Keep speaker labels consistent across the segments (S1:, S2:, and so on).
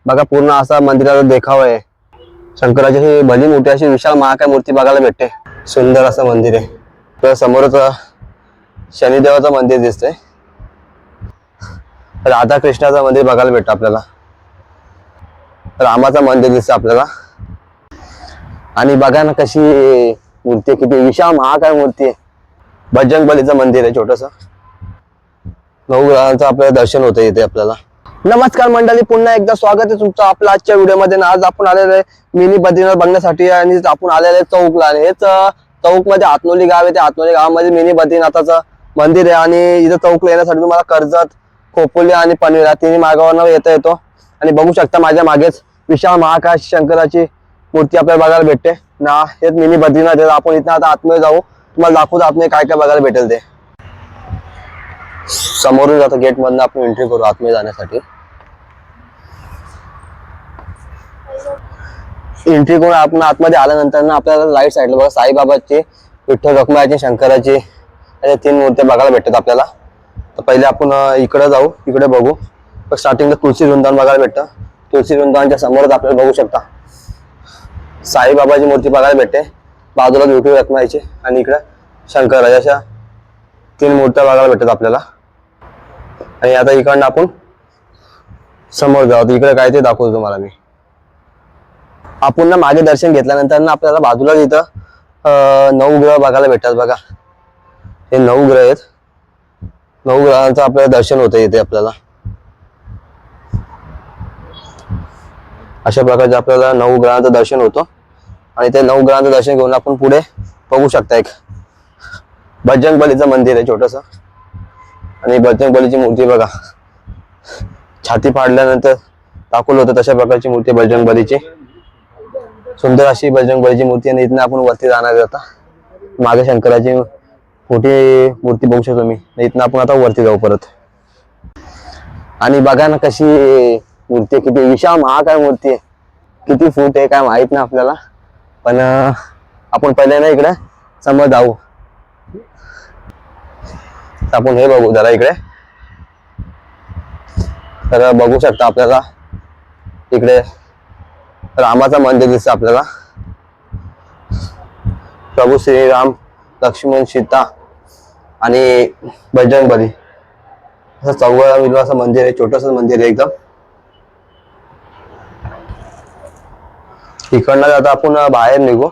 S1: बघा पूर्ण असा मंदिराचा देखावा आहे। शंकराची ही भली मोठी अशी विशाल महाकाय मूर्ती बघायला भेटते। सुंदर असं मंदिर आहे। तर समोरच शनिदेवाचं मंदिर दिसतंय। राधा कृष्णाचं मंदिर बघायला भेटतं आपल्याला। रामाचं मंदिर दिसतं आपल्याला। आणि बघा ना कशी मूर्ती आहे, किती विशाल महाकाय मूर्ती आहे। बजरंगबलीचं मंदिर आहे छोटस। 9 ग्रहांचं आपल्याला दर्शन होतं इथे आपल्याला। नमस्कार मंडळी, पुन्हा एकदा स्वागत आहे तुमचं आपल्या आजच्या व्हिडिओमध्ये। आज आपण आलेलो आहे मिनी बद्रीनाथ बघण्यासाठी आणि आपण आलेलो आहे चौकला। आणि हेच चौक मध्ये आतनोली गाव आहे। त्या आतनोली गावामध्ये मिनी बद्रीनाथाचं मंदिर आहे। आणि इथं चौकला येण्यासाठी तुम्हाला कर्जत, खोपोली आणि पनवेल या तिन्ही मार्गावरून येतो। आणि बघू शकता माझ्या मागेच विशाल महाकाय शंकराची मूर्ती आपल्याला बघायला भेटते ना। हेच मिनी बद्रीनाथ आहे। आपण इथं आता आतमध्ये जाऊ, तुम्हाला दाखवतो आतमध्ये काय काय बघायला भेटेल ते। समोरून जातो गेट मधनं आपण एंट्री करू आतमध्ये जाण्यासाठी। एंट्री करून आपण आतमध्ये आल्यानंतर ना आपल्याला राईट साईडला बघा साईबाबाची, विठ्ठल रखुमाईची, शंकराची अशा 3 मूर्त्या बघायला भेटतात आपल्याला। तर पहिले आपण इकडे जाऊ, इकडे बघू। स्टार्टिंगला तुळशी वृंदावन बघायला भेटतं। तुळशी वृंदावनच्या समोरच आपल्याला बघू शकता साईबाबाची मूर्ती बघायला भेटते। बाजूला विठ्ठल रखुमाईची आणि इकडे शंकराची, अशा 3 मूर्त्या बघायला भेटतात आपल्याला। आणि आता इकडनं आपण समोर जाऊ, इकडे काय ते दाखवतो तुम्हाला मी। आपण ना मागे दर्शन घेतल्यानंतर ना आपल्याला बाजूला इथं 9 ग्रह बघायला भेटतात। बघा हे 9 ग्रह आहेत। 9 ग्रहांचं आपल्याला दर्शन होतं इथे आपल्याला। अशा प्रकारचे आपल्याला 9 ग्रहांचं दर्शन होतं। आणि ते 9 ग्रहांचं दर्शन घेऊन आपण पुढे बघू शकता एक बजरंगबलीचं मंदिर आहे छोटस। आणि बजरंगबलीची मूर्ती बघा, छाती फाडल्यानंतर दाखवलं होतं तशा प्रकारची मूर्ती बजरंगबलीची। सुंदर अशी बजरंगबलीची मूर्ती। आणि इथनं आपण वरती जाणार आता। मागे शंकराची मोठी मूर्ती बघू शकतो मी। इथनं आपण आता वरती जाऊ परत। आणि बघा ना कशी मूर्ती, किती विशाल महाकाय मूर्ती आहे। किती फूट आहे काय माहित नाही आपल्याला, पण आपण पहिले ना इकडे समोर जाऊ। आपण हे बघू जरा इकडे। तर बघू शकता आपल्याला इकडे रामाचं मंदिर दिसतं आपल्याला। प्रभू श्रीराम, लक्ष्मण, सीता आणि बजरंगबली असं 14 विलवाचं मंदिर आहे। छोटस मंदिर आहे एकदम। इकडनं आता आपण बाहेर निघू।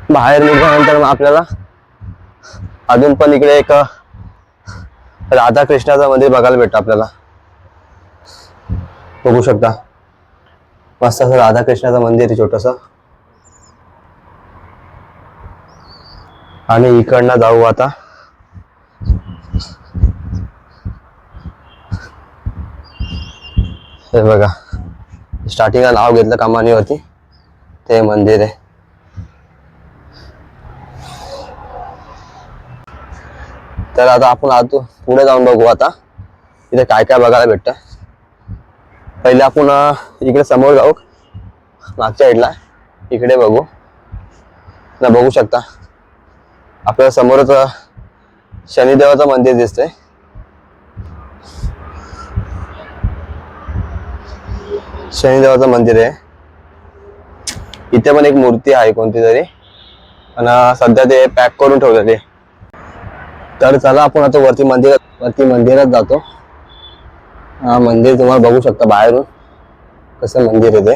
S1: बाहेर निघाल्यानंतर आपल्याला अजून पण इकडे एक राधा कृष्णाचं मंदिर बघायला भेटतं आपल्याला। बघू शकता मस्त असं राधा कृष्णाचं मंदिर आहे छोटस। आणि इकडनं जाऊ आता। हे बघा स्टार्टिंगला नाव घेतलं कमानीवरती, ते मंदिर आहे। तर आता आपण आतून पुढे जाऊन बघू आता इथे काय काय बघायला भेटतं। पहिले आपण इकडे समोर जाऊ, मागच्या साईडला इकडे बघू ना। बघू शकता आपल्याला समोरच शनिदेवाचं मंदिर दिसतंय। शनिदेवाचं मंदिर आहे। इथे पण एक मूर्ती आहे कोणती तरी, पण सध्या ते पॅक करून ठेवलेली आहे। तर चला आपण आता वरती मंदिरात जातो। हा मंदिर तुम्हाला बघू शकता बाहेरून कसं मंदिर आहे ते।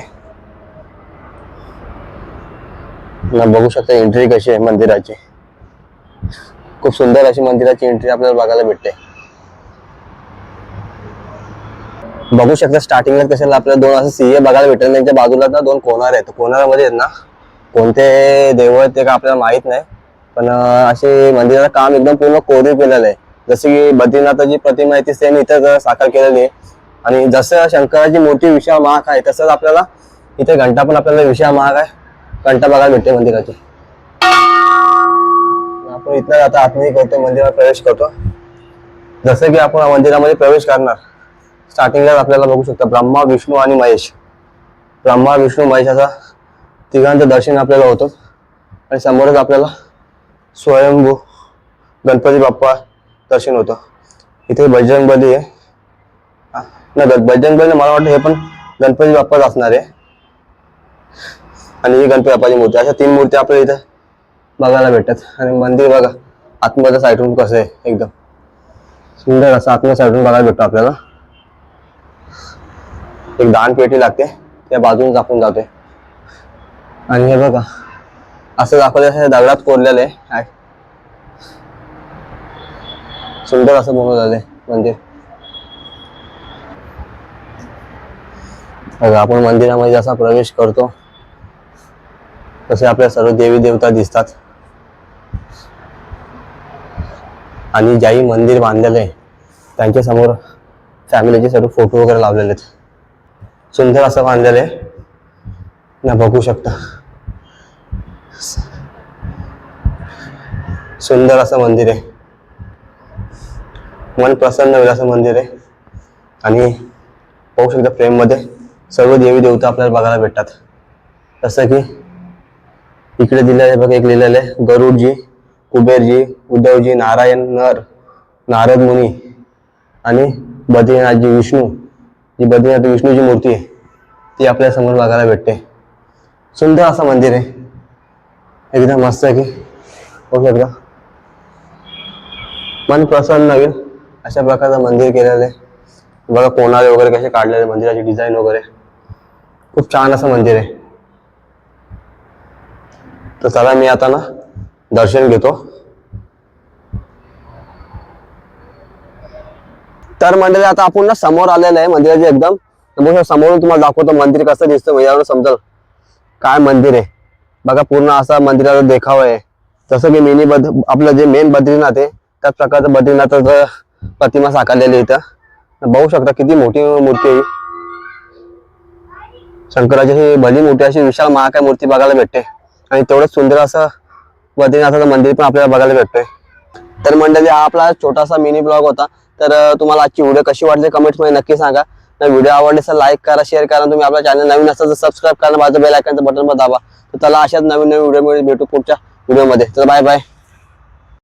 S1: बघू शकता एंट्री कशी आहे मंदिराची। खूप सुंदर अशी मंदिराची एंट्री आपल्याला बघायला भेटते। बघू शकता स्टार्टिंगला कशाला आपल्याला 2 असं सिंह बघायला भेटेल। त्यांच्या बाजूला ना 2 कोनार आहेत। कोनारामध्ये आहेत ना कोणते देव आहेत ते का आपल्याला माहित नाही, पण असे मंदिराचं काम एकदम पूर्ण कोरीव केलेलं आहे। जसे की बद्रीनाथाची प्रतिमा आहे ती सेम इथं साकार केलेली आहे। आणि जसं शंकराची मूर्ती विशाल महाकाय आहे तसंच आपल्याला इथे घंटा पण आपल्याला विशाल महाकाय घंटा बघायला भेटते मंदिराची। आपण इथं आता आतमध्ये करतो, मंदिरात प्रवेश करतो। जसं की आपण मंदिरामध्ये प्रवेश करणार स्टार्टिंगला आपल्याला बघू शकता ब्रह्मा, विष्णू आणि महेश। ब्रह्मा, विष्णू, महेश असा तिघांचं दर्शन आपल्याला होतं। आणि समोरच आपल्याला स्वयंभू गणपती बाप्पा दर्शन होतं। इथे बजरंगबली आहे बजरंग बली मला वाटतं हे पण गणपती बाप्पाच असणार आहे आणि ही गणपती बाप्पाची मूर्ती. अशा 3 मूर्ती आपल्याला इथे बघायला भेटतात. आणि मंदिर बघा आतमध्ये साईडून कसं आहे, एकदम सुंदर असं आतमध्ये साईडून बघायला भेटतो आपल्याला. एक दान पेटी लागते, त्या बाजून आपण जातोय. आणि हे बघा असं दाखवलं दगडात कोरलेलं आहे. सुंदर असं बनवलेलं आहे मंदिर. बघा आपण मंदिरामध्ये जसा प्रवेश करतो तसे आपल्या सर्व देवी देवता दिसतात. आणि ज्याही मंदिर बांधलेलं आहे त्यांच्या समोर फॅमिलीचे सर्व फोटो वगैरे लावलेले आहेत. सुंदर असं बांधलेलं आहे ना, बघू शकता. सुंदर असं मंदिर आहे, मन प्रसन्न होईल असं मंदिर आहे. आणि पाहू शकता फ्रेम मध्ये सर्व देवी देवता आपल्याला बघायला भेटतात. जसं की इकडे दिलेलं आहे बघा, एक लिहिलेलं आहे गरुडजी, कुबेरजी, उद्धवजी, नारायण नर, नारद मुनी आणि बद्रीनाथजी विष्णू. जी बद्रीनाथ विष्णूची मूर्ती आहे ती आपल्या समोर बघायला भेटते. सुंदर असं मंदिर आहे, एकदम मस्त आहे की बघू शकता. मन प्रसन्न होईल अशा प्रकारचं मंदिर केलेलं आहे. बघा कोणाले वगैरे कसे काढलेले, मंदिराची डिझाईन वगैरे खूप छान असं मंदिर आहे. तर चला मी आता ना दर्शन घेतो. तर मंडळी आता आपण ना समोर आलेलं आहे मंदिराचे एकदम. समोरून तुम्हाला दाखवतो मंदिर कसं दिसतं, म्हणजे समजेल काय मंदिर आहे. बघा पूर्ण असा मंदिराचा देखावा आहे. जसं की मिनी आपलं जे मेन बद्रीनाथ आहे त्याच प्रकारचं बद्रीनाथाचं प्रतिमा साकारलेली इथं बघू शकता. किती मोठी मूर्ती आहे. शंकराची ही भली मोठी अशी विशाल महाकाय मूर्ती बघायला भेटते. आणि तेवढंच सुंदर असं बद्रीनाथाचं मंदिर पण आपल्याला बघायला भेटतंय. तर मंडळी हा आपला छोटासा मिनी ब्लॉग होता. तर तुम्हाला आजची व्हिडिओ कशी वाटली कमेंट्स मध्ये नक्की सांगा. व्हिडिओ आवडले तर लाईक करा, शेअर करा. तुम्ही आपल्या चॅनल नवीन असाल तर सबस्क्राईब करा, बाजूला बेल आयकॉनचं बटन पण दाबा. तर चला अशाच नवीन व्हिडिओ भेटू पुढच्या व्हिडिओमध्ये. तर बाय बाय.